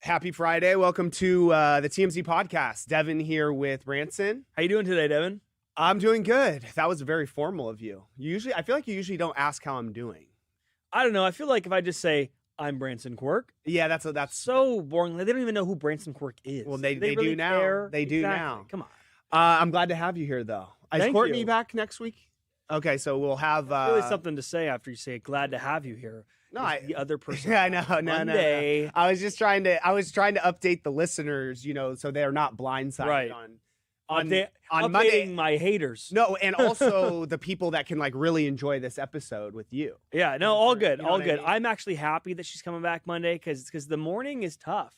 Happy Friday. Welcome to the TMZ podcast. Devin here with Branson. How you doing today, Devin? I'm doing good. That was very formal of you. I feel like you usually don't ask how I'm doing. I don't know. I feel like if I just say I'm Branson Quirk, yeah, that's so boring. They don't even know who Branson Quirk is. Well, they really do now. care? They do now. Come on. I'm glad to have you here, though. Is Thank Courtney you. back next week? Okay, so we'll have Really something to say after you say glad to have you here. No, the other person. Yeah, no. I was just trying to update the listeners, so they're not blindsided Right. on Updating Monday. my haters. No, and also the people that can really enjoy this episode with you. Yeah, no, all good, You know all what I good. mean? I'm actually happy that she's coming back Monday because the morning is tough.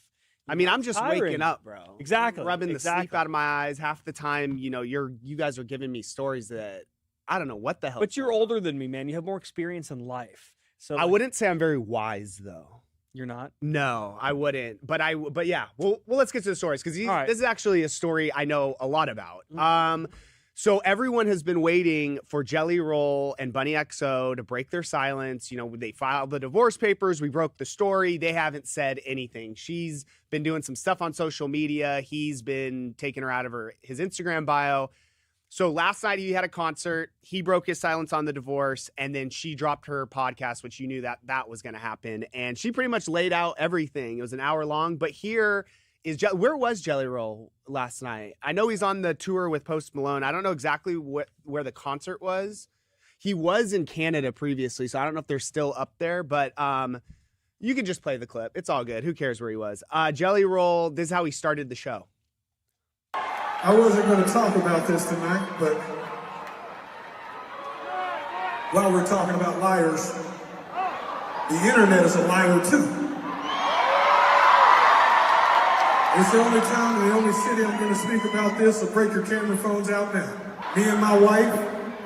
I mean, I'm It's just tiring. waking up, bro. Exactly, I'm rubbing the sleep exactly. out of my eyes. Half the time, you guys are giving me stories that I don't know what the hell. But you're older than me, man. You have more experience in life. So I wouldn't say I'm very wise, though. You're not? No, I wouldn't. But yeah. Well, let's get to the stories because right. this is actually a story I know a lot about. Mhm. So everyone has been waiting for Jelly Roll and Bunnie XO to break their silence. They filed the divorce papers. We broke the story. They haven't said anything. She's been doing some stuff on social media. He's been taking her out of his Instagram bio. So last night he had a concert. He broke his silence on the divorce, and then she dropped her podcast, which you knew that was going to happen. And she pretty much laid out everything. It was an hour long. But here is where was Jelly Roll last night? I know he's on the tour with Post Malone. I don't know exactly where the concert was. He was in Canada previously, so I don't know if they're still up there. But you can just play the clip. It's all good. Who cares where he was? Jelly Roll. This is how he started the show. I wasn't going to talk about this tonight, but while we're talking about liars, the internet is a liar too. It's the only time and the only city I'm going to speak about this, so break your camera phones out now. Me and my wife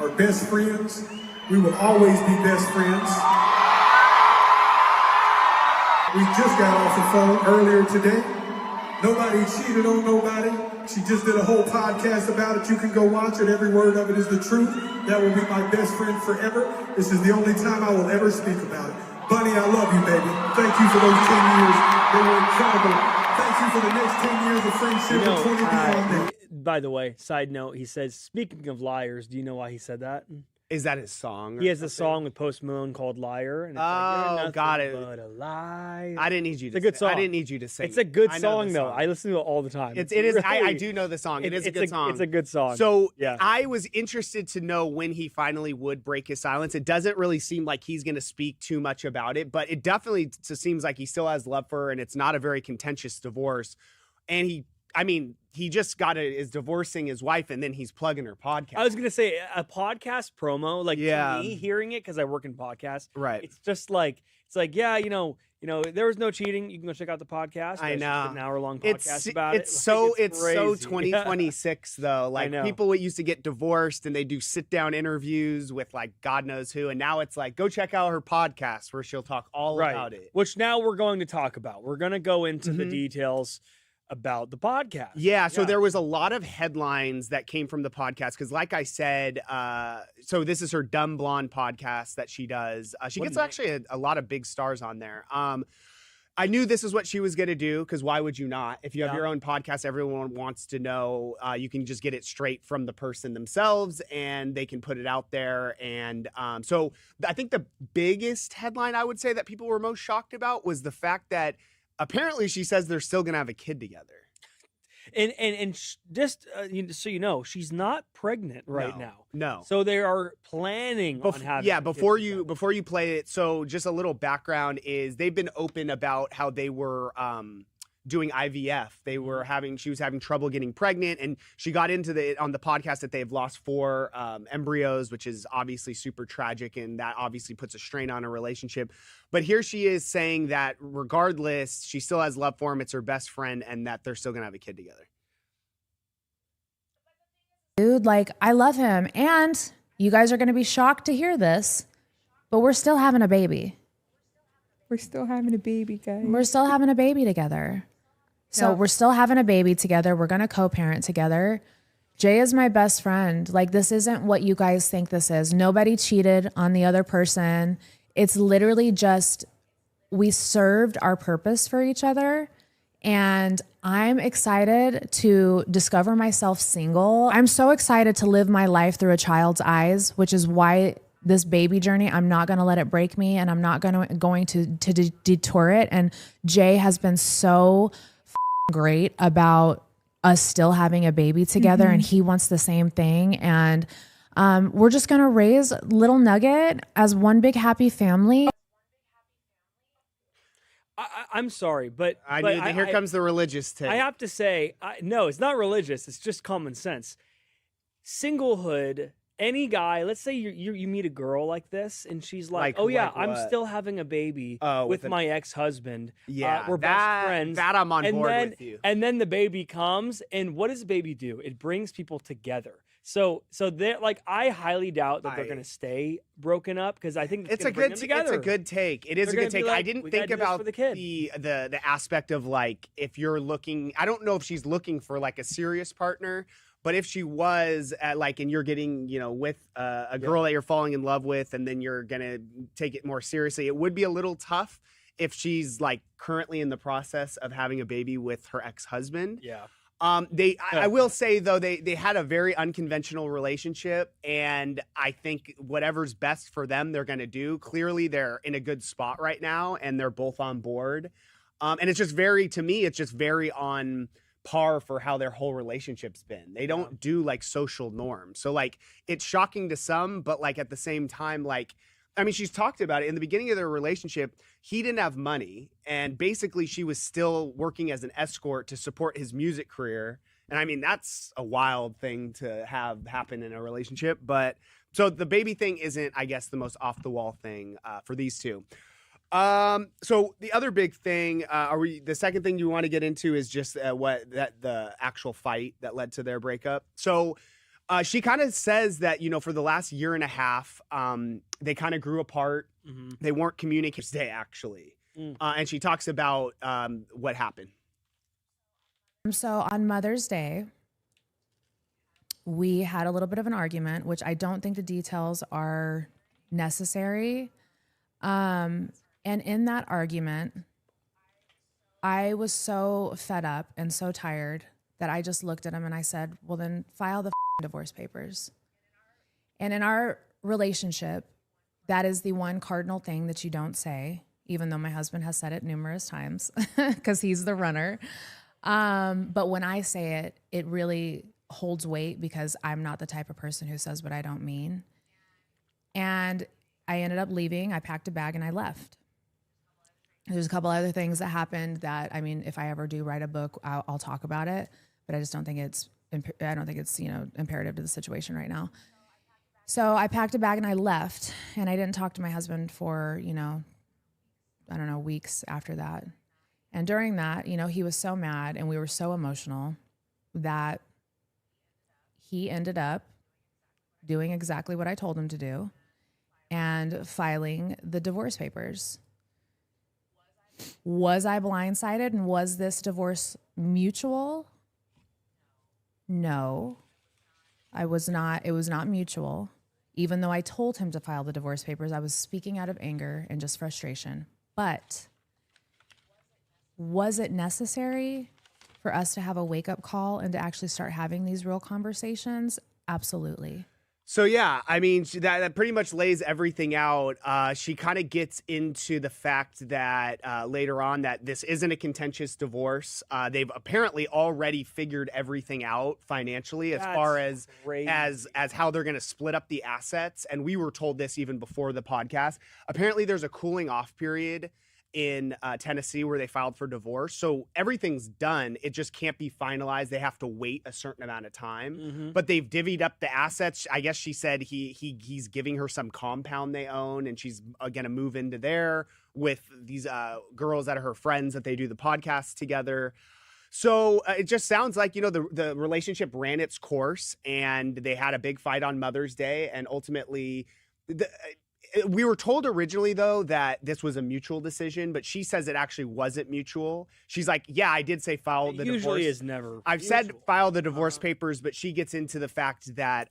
are best friends. We will always be best friends. We just got off the phone earlier today. Nobody cheated on nobody. She just did a whole podcast about it. You can go watch it. Every word of it is the truth. That will be my best friend forever. This is the only time I will ever speak about it. Bunnie, I love you, baby. Thank you for those 10 years. They were incredible. Thank you for the next 10 years of friendship and 20 beyond that. By the way, side note, he says, speaking of liars, do you know why he said that? Is that his song? He has a song with Post Malone called Liar. And it's Oh, got it. But a lie. I didn't need you to It's a good sing. I song. didn't need you to sing. It's a good I know song, the though. song. I listen to it all the time. It is. I really- do know the song. It is a it's good song. It's a good song. So yeah. I was interested to know when he finally would break his silence. It doesn't really seem like he's going to speak too much about it, but it definitely seems like he still has love for her, and it's not a very contentious divorce. And he just is divorcing his wife, and then he's plugging her podcast. I was going to say a podcast promo, like Yeah. to me, hearing it, because I work in podcasts. Right. It's just like, yeah, there was no cheating. You can go check out the podcast. I just know. did an hour-long podcast about it's it. so Like, it's so crazy. 2026 though. Like know. people used to get divorced and they do sit down interviews with like God knows who, and now it's like go check out her podcast where she'll talk all Right. about it. Which now we're going to talk about. We're going to go into the Mhm. details about the podcast. Yeah, so there was a lot of headlines that came from the podcast because, like I said, so this is her Dumb Blonde podcast that she does. She What gets a name. actually a lot of big stars on there. I knew this is what she was going to do because why would you not? If you have Yeah. your own podcast, everyone wants to know. You can just get it straight from the person themselves and they can put it out there. And so I think the biggest headline I would say that people were most shocked about was the fact that apparently she says they're still going to have a kid together. Just so you know, she's not pregnant right No, now. No. So they are planning on having. Yeah, a kid before together. you play it, so just a little background is they've been open about how they were doing IVF. She was having trouble getting pregnant, and she got into on the podcast that they've lost 4 embryos, which is obviously super tragic, and that obviously puts a strain on a relationship. But here she is saying that regardless, she still has love for him. It's her best friend, and that they're still gonna have a kid together. Dude, like, I love him. And you guys are going to be shocked to hear this, but we're still having a baby. We're still having a baby, guys. We're still having a baby together. So Yeah. we're still having a baby together. We're going to co-parent together. Jay is my best friend. Like, this isn't what you guys think this is. Nobody cheated on the other person. It's literally just we served our purpose for each other. And I'm excited to discover myself single. I'm so excited to live my life through a child's eyes, which is why this baby journey, I'm not going to let it break me, and I'm not going to detour it. And Jay has been so great about us still having a baby together, and he wants the same thing. And we're just going to raise little Nugget as one big happy family. I'm sorry, but Here comes the religious take. I have to say, no, it's not religious. It's just common sense. Singlehood. Any guy, let's say you meet a girl like this, and she's like, "Oh yeah, I'm still having a baby with my ex-husband. Yeah, we're best friends." That I'm on board with you. And then the baby comes, and what does the baby do? It brings people together. So they're like, I highly doubt that they're going to stay broken up, because I think it's a good together. It's a good take. It is a good take. Like, I didn't think about the aspect of like, if you're looking. I don't know if she's looking for like a serious partner. But if she was and you're getting, with a girl that you're falling in love with, and then you're going to take it more seriously, it would be a little tough if she's like currently in the process of having a baby with her ex-husband. Yeah. I will say though, they had a very unconventional relationship, and I think whatever's best for them, they're going to do. Clearly they're in a good spot right now, and they're both on board. And it's just to me, it's just very on par for how their whole relationship's been. They don't do like social norms. So like, it's shocking to some, but like at the same time, like, I mean, she's talked about it in the beginning of their relationship. He didn't have money, and basically she was still working as an escort to support his music career. And I mean, that's a wild thing to have happen in a relationship. But so the baby thing isn't, I guess, the most off the wall thing for these two. So the other big thing, the second thing you want to get into is just the actual fight that led to their breakup. So she kind of says that, for the last year and a half, they kind of grew apart. Mm-hmm. They weren't communicating today, actually. And she talks about what happened. So on Mother's Day, we had a little bit of an argument, which I don't think the details are necessary. And in that argument, I was so fed up and so tired that I just looked at him and I said, well, then file the divorce papers. And in our relationship, that is the one cardinal thing that you don't say, even though my husband has said it numerous times because he's the runner. But when I say it, it really holds weight because I'm not the type of person who says what I don't mean. And I ended up leaving. I packed a bag and I left. There's a couple other things that happened that, I mean, if I ever do write a book, I'll talk about it, but I just don't think it's imperative to the situation right now. So I packed a bag and I left, and I didn't talk to my husband for, weeks after that. And during that, he was so mad and we were so emotional that he ended up doing exactly what I told him to do and filing the divorce papers. Was I blindsided, and was this divorce mutual? No, I was not. It was not mutual. Even though I told him to file the divorce papers, I was speaking out of anger and just frustration. But was it necessary for us to have a wake-up call and to actually start having these real conversations? Absolutely. So yeah, I mean, that pretty much lays everything out. She kind of gets into the fact that later on that this isn't a contentious divorce. They've apparently already figured everything out financially as far as how they're going to split up the assets. And we were told this even before the podcast. Apparently, there's a cooling off period in Tennessee where they filed for divorce. So everything's done. It just can't be finalized. They have to wait a certain amount of time. Mm-hmm. But they've divvied up the assets. I guess she said he's giving her some compound they own, and she's going to move into there with these girls that are her friends that they do the podcast together. So it just sounds like, the relationship ran its course, and they had a big fight on Mother's Day, and ultimately we were told originally, though, that this was a mutual decision, but she says it actually wasn't mutual. She's like, yeah, I did say file the divorce. Usually is never I've said file the divorce papers, but she gets into the fact that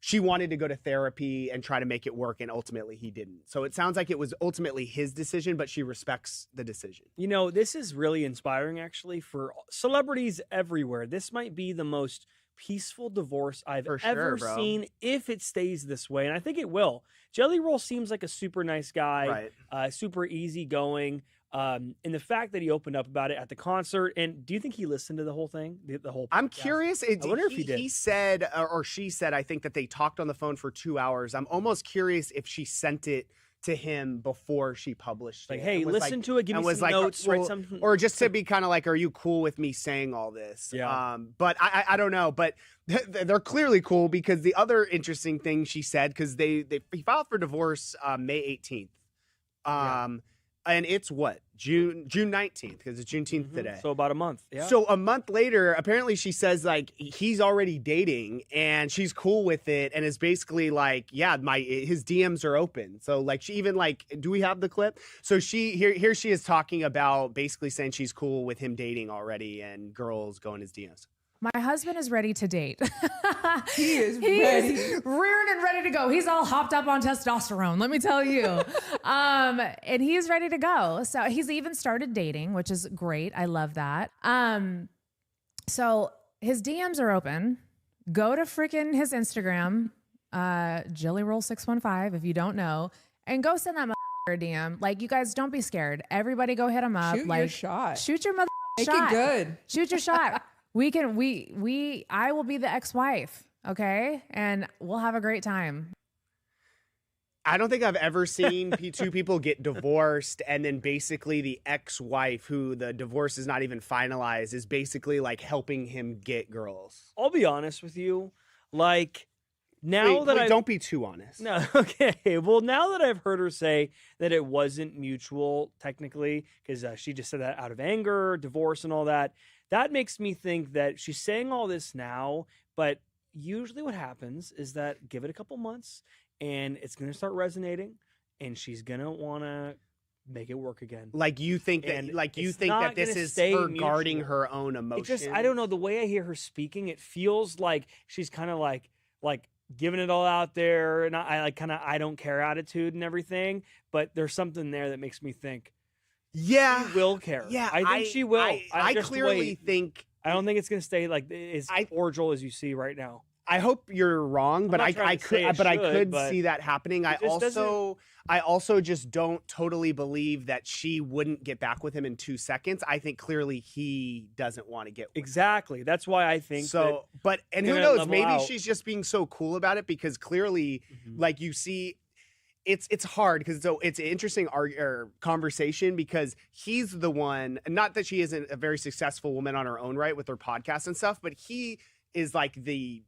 she wanted to go to therapy and try to make it work, and ultimately he didn't. So it sounds like it was ultimately his decision, but she respects the decision. You know, this is really inspiring, actually, for celebrities everywhere. This might be the most peaceful divorce I've ever seen, if it stays this way, and I think it will. Jelly Roll seems like a super nice guy, super easygoing. And the fact that he opened up about it at the concert, and do you think he listened to the whole thing, the whole podcast? I'm curious. I wonder if he did. He said, or she said, I think that they talked on the phone for 2 hours. I'm almost curious if she sent it to him before she published it. Like, hey, listen to it, give me some notes, write something. Or just to be kind of like, are you cool with me saying all this? Yeah. But I don't know. But they're clearly cool, because the other interesting thing she said, because he filed for divorce May 18th. And it's what? June 19th, because it's Juneteenth today. So about a month. Yeah. So a month later, apparently she says like he's already dating and she's cool with it, and is basically like, yeah, his DMs are open. So like she even like, do we have the clip? So here she is talking about basically saying she's cool with him dating already and girls going his DMs. My husband is ready to date. He is rearing and ready to go. He's all hopped up on testosterone, let me tell you. And he's ready to go. So he's even started dating, which is great. I love that. So his DMs are open. Go to freaking his Instagram, jellyroll615, if you don't know, and go send that a DM. Like, you guys, don't be scared. Everybody go hit him up. Shoot your shot. Shoot your Make shot. it good. Shoot your shot. I will be the ex-wife, okay? And we'll have a great time. I don't think I've ever seen two people get divorced and then basically the ex-wife, who the divorce is not even finalized, is basically like helping him get girls. I'll be honest with you. Like, now don't be too honest. No, okay. Well, now that I've heard her say that it wasn't mutual, technically, because she just said that out of anger, divorce and all that, that makes me think that she's saying all this now, but usually what happens is that give it a couple months and it's going to start resonating and she's going to want to make it work again. Like, you think that this is her guarding her own emotions? I don't know, the way I hear her speaking, it feels like she's kind of like giving it all out there, and I don't care attitude and everything, but there's something there that makes me think, yeah, she will care. Yeah, I think she will. I clearly think. I don't think it's going to stay like as cordial as you see right now. I hope you're wrong, but I could see that happening. I also just don't totally believe that she wouldn't get back with him in 2 seconds. I think clearly he doesn't want to get with exactly. That's why I think so. But who knows? Maybe she's just being so cool about it, because clearly, like, you see. It's hard because it's an interesting conversation, because he's the one, not that she isn't a very successful woman on her own right with her podcast and stuff, but he is like the,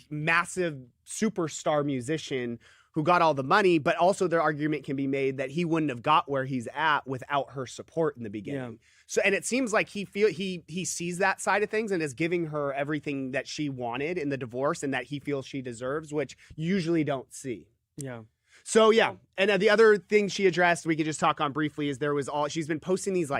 massive superstar musician who got all the money, but also their argument can be made that he wouldn't have got where he's at without her support in the beginning. Yeah. So, and it seems like he sees that side of things and is giving her everything that she wanted in the divorce and that he feels she deserves, which you usually don't see. Yeah. So yeah, and the other thing she addressed, we could just talk on briefly, is she's been posting these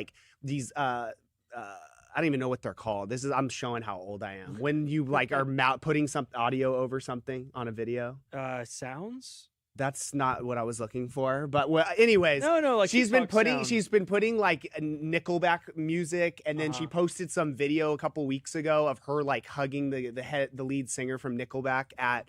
I don't even know what they're called. I'm showing how old I am. When you are putting some audio over something on a video. Sounds? That's not what I was looking for. But anyways, no, like she's been putting like Nickelback music, and then she posted some video a couple weeks ago of her like hugging the lead singer from Nickelback at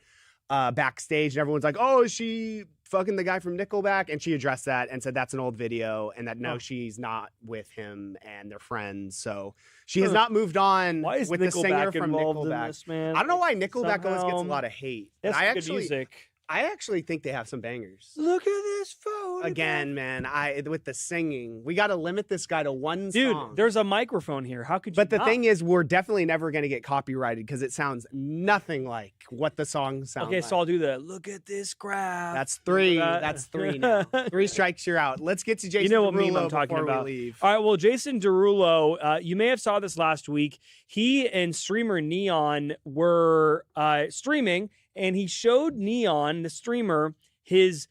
backstage, and everyone's like, oh, is she fucking the guy from Nickelback? And she addressed that and said that's an old video, and that no, she's not with him and they're friends. So she has not moved on with the singer from Nickelback. This, man? I don't know why Nickelback always gets a lot of hate. That's good music. I actually think they have some bangers. Look at this phone again, man. With the singing, we got to limit this guy to one song. Dude, there's a microphone here. How could you? But the thing is, we're definitely never going to get copyrighted because it sounds nothing like what the song sounds like. Okay, so I'll do the look at this graph. That's three. That's three now. 3 strikes, you're out. Let's get to Jason. You know what Derulo meme I'm talking about. We leave. All right, well, Jason Derulo, you may have saw this last week. He and streamer Neon were streaming, and he showed Neon, the streamer, his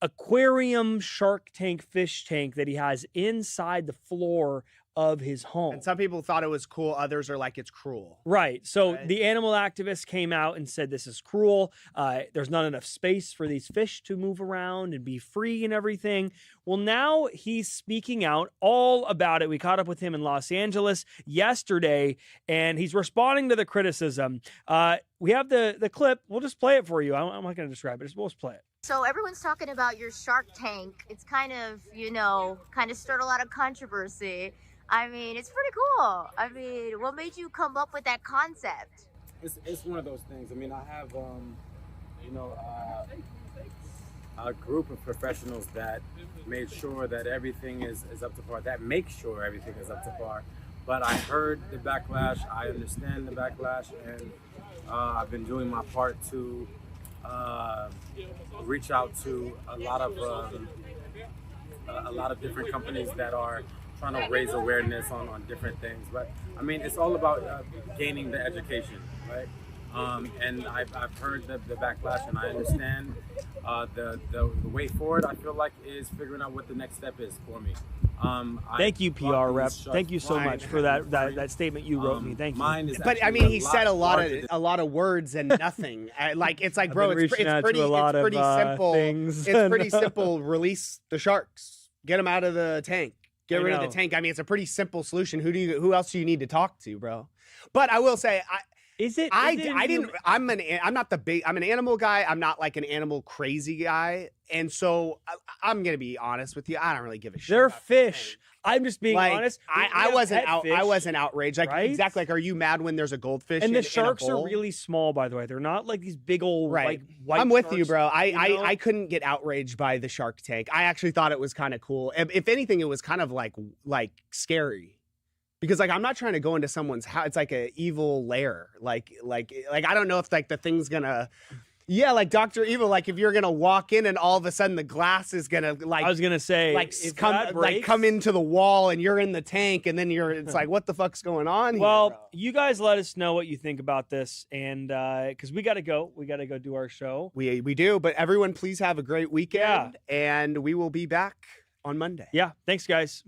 aquarium shark tank fish tank that he has inside the floor of his home. And some people thought it was cool. Others are like, it's cruel. Right. So the animal activists came out and said this is cruel. There's not enough space for these fish to move around and be free and everything. Well, now he's speaking out all about it. We caught up with him in Los Angeles yesterday, and he's responding to the criticism. We have the clip. We'll just play it for you. I'm not going to describe it. We'll just play it. So everyone's talking about your Shark Tank. It's kind of, kind of stirred a lot of controversy. I mean, it's pretty cool. I mean, what made you come up with that concept? It's one of those things. I mean, I have, a group of professionals that made sure that everything is up to par, that make sure everything is up to par. But I heard the backlash. I understand the backlash, and I've been doing my part to reach out to a lot of different companies that are trying to raise awareness on different things. But I mean, it's all about gaining the education, right? And I've heard the backlash, and I understand the way forward. I feel like is figuring out what the next step is for me. Thank you, PR rep. Thank you so much for that statement you wrote me. Thank you. But I mean, he said a lot of words and nothing. Like it's like, bro, it's pretty simple. It's pretty simple. Release the sharks. Get them out of the tank. Get rid of the tank. I mean, it's a pretty simple solution. Who else do you need to talk to, bro? But I will say, I'm an animal guy. I'm not like an animal crazy guy. And so I'm going to be honest with you. I don't really give a shit. They're fish. I'm just being honest. I wasn't outraged. Like, right? Exactly. Like, are you mad when there's a goldfish? And the sharks are really small, by the way. They're not like these big old, like, white I'm with sharks, you, bro. I couldn't get outraged by the Shark Tank. I actually thought it was kind of cool. If anything, it was kind of like scary. Because like I'm not trying to go into someone's house. It's like an evil lair. Like I don't know if like the thing's gonna, like Dr. Evil. Like if you're gonna walk in and all of a sudden the glass is gonna like. I was gonna say like come into the wall and you're in the tank and then it's like what the fuck's going on here? Well, bro? You guys let us know what you think about this, and because we gotta go do our show. We do, but everyone please have a great weekend, and we will be back on Monday. Yeah, thanks guys.